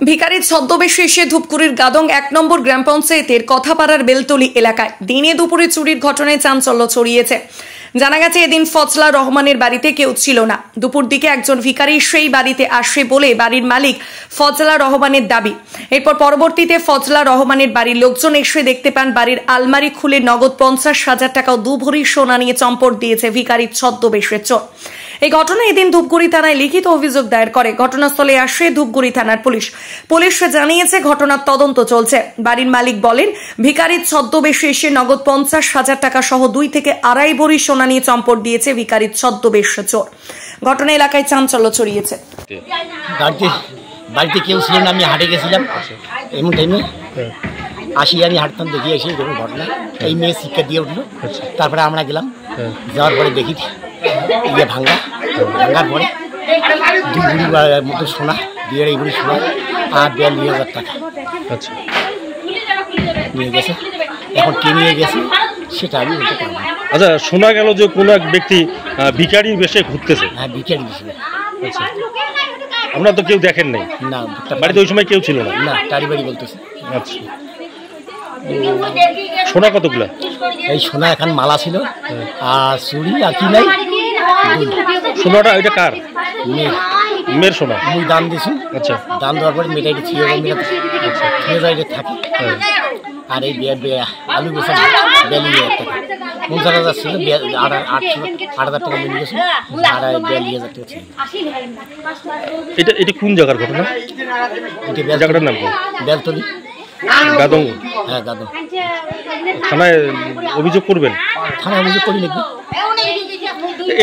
ভিখারির ছদ্মবেশে এসে ধূপগুড়ির গাদং ১ নম্বর গ্রাম পঞ্চায়েতের কথাপাড়ার বেলতলি এলাকায় দিনে দুপুরে চুরির ঘটনায় চাঞ্চল্য ছড়িয়েছে। জানা গেছে এদিন ফজলা রহমানের বাড়িতে কেউ ছিল না। দুপুর দিকে একজন ভিখারি সেই বাড়িতে আসে বলে বাড়ির মালিক ফজলা রহমানের দাবি। এরপর পরবর্তীতে ফজলা রহমানের বাড়ির লোকজন এসে দেখতে পান বাড়ির আলমারি খুলে নগদ ৫০,০০০ টাকা ও ২ ভরি সোনা নিয়ে চম্পট দিয়েছে ভিখারির ছদ্মবেশের চোর। এই ঘটনায় এদিন ধূপগুড়ি থানায় লিখিত অভিযোগ দায়ের করে। ঘটনাস্থলে আসে ধূপগুড়ি থানার পুলিশ। পুলিশ জানিয়েছে ঘটনার তদন্ত চলছে। বাড়ির মালিক বলেন ভিখারির ছদ্মবেশে এসে নগদ ৫০,০০০ টাকা সহ ২ থেকে ২.৫ ভরি সোনা নিয়ে চম্পট দিয়েছে ভিখারির ছদ্মবেশ চোর। ঘটনা এলাকায় চাঞ্চল্য ছড়িয়েছে। বাড়িতে কেউ ছিল না, আমি হাটে গেছিলাম। এমন টাইমে আসি, আমি হাঁটতাম, দেখি এসে যখন ঘটনা এই মেয়ে শিক্ষা দিয়ে উঠলো। তারপরে আমরা গেলাম, যাওয়ার পরে দেখি ভাঙার পরে ২ ভরি মতো সোনা, ২.৫ ভরি সোনা আর ৪২,০০০ টাকা নিয়ে গেছে। এখন কে নিয়ে গেছে সেটা আমি বলতে পারবো। আচ্ছা, শোনা গেল যে কোনো এক ব্যক্তি ভিখারি বেশে ঘুরতেছে। হ্যাঁ, ভিখারি বেশে। আচ্ছা, আপনারা তো কেউ দেখেন নাই? না, বাড়িতে ওই সময় কেউ ছিল না? না, তারই বাড়ি বলতেছে। আচ্ছা, সোনা কতগুলা? এই সোনা এখন মালা ছিল আর চুড়ি আর কি নাই। সোনাটা ওইটা কার? মেয়ের সোনা। মুই দাম দিয়েছি। আচ্ছা, দাম দেওয়ার পরে মেয়েটা এটা ছিল, মেয়েটা থাকে। আর এই আলু বেসা ৪২,০০০ টাকা ৫০,০০০ ছিল, ৮,০০০ টাকা মিলে গেছে আর ৪২,০০০ টাকা ছিল। এটা কোন জায়গার ঘটনা? এটা জায়গাটার নাম কি? বেলতলি গাদং। হ্যাঁ, গাদং। থানায় অভিযোগ করবেন? থানায় অভিযোগ করি নাকি।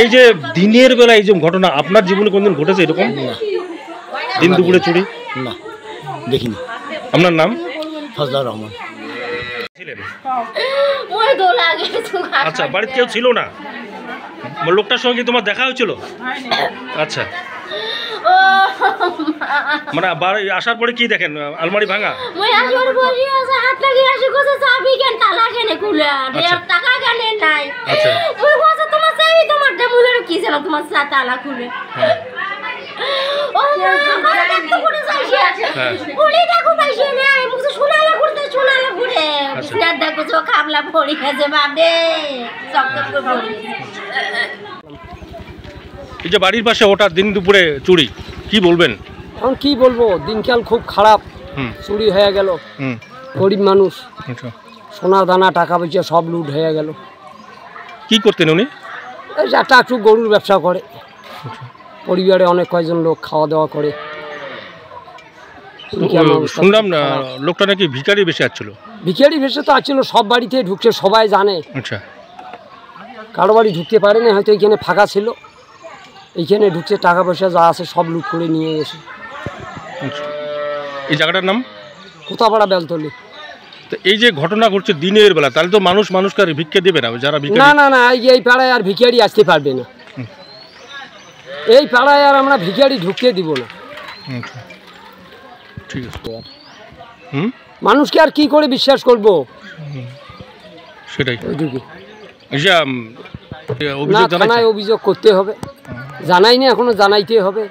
এই যে দিনের বেলা এই যে ঘটনা আপনার জীবনে কোনদিন ঘটেছে এরকম? না, দিন দুপুরে চুরি? না, দেখিনি। আপনার নাম? ফজলা রহমান। আচ্ছা, বাড়িতে কেউ ছিল না? লোকটার সঙ্গে তোমার দেখা হয়েছিল? আচ্ছা, মানে আসার পরে কি দেখেন? আলমারি ভাঙা? এই যে বাড়ির পাশে ওটা দিন দুপুরে চুরি, কি বলবেন? এখন কি বলবো, দিনকাল খুব খারাপ। চুরি হয়ে গেল, গরিব মানুষ, সোনা দানা টাকা পয়সা সব লুট হয়ে গেল। কি করতেন উনি? একটা একটু গরুর ব্যবসা করে, পরিবারে অনেক কয়েকজন লোক খাওয়া দাওয়া করে। শুনলাম না লোকটা নাকি ভিখারি বেশে আসছিল। ভিখারি বেশে তো আসছিল, সব বাড়িতে ঢুকছে, সবাই জানে। আচ্ছা, কারো বাড়ি ঢুকতে পারেনি, হয়তো এইখানে ফাঁকা ছিল, এইখানে ঢুকছে, টাকা পয়সা যা আছে সব লুট করে নিয়ে গেছে। এই জায়গাটার নাম? কোথাপাড়া বেলতলি। তো এই যে ঘটনা ঘটছে দিনের বেলা, তাহলে তো মানুষকে আর ভিক্ষা দেবে না যারা ভিখারি? না না না, এই পাড়ায় আর ভিখারি আসতে পারবে না। এই পাড়ায় আর আমরা ভিখারি ঢুকতে দিব না। ঠিক আছে। মানুষকে আর কি করে বিশ্বাস করব? সেটাই। থানায় অভিযোগ করতে হবে, জানাইনি এখনো, জানাইতে হবে।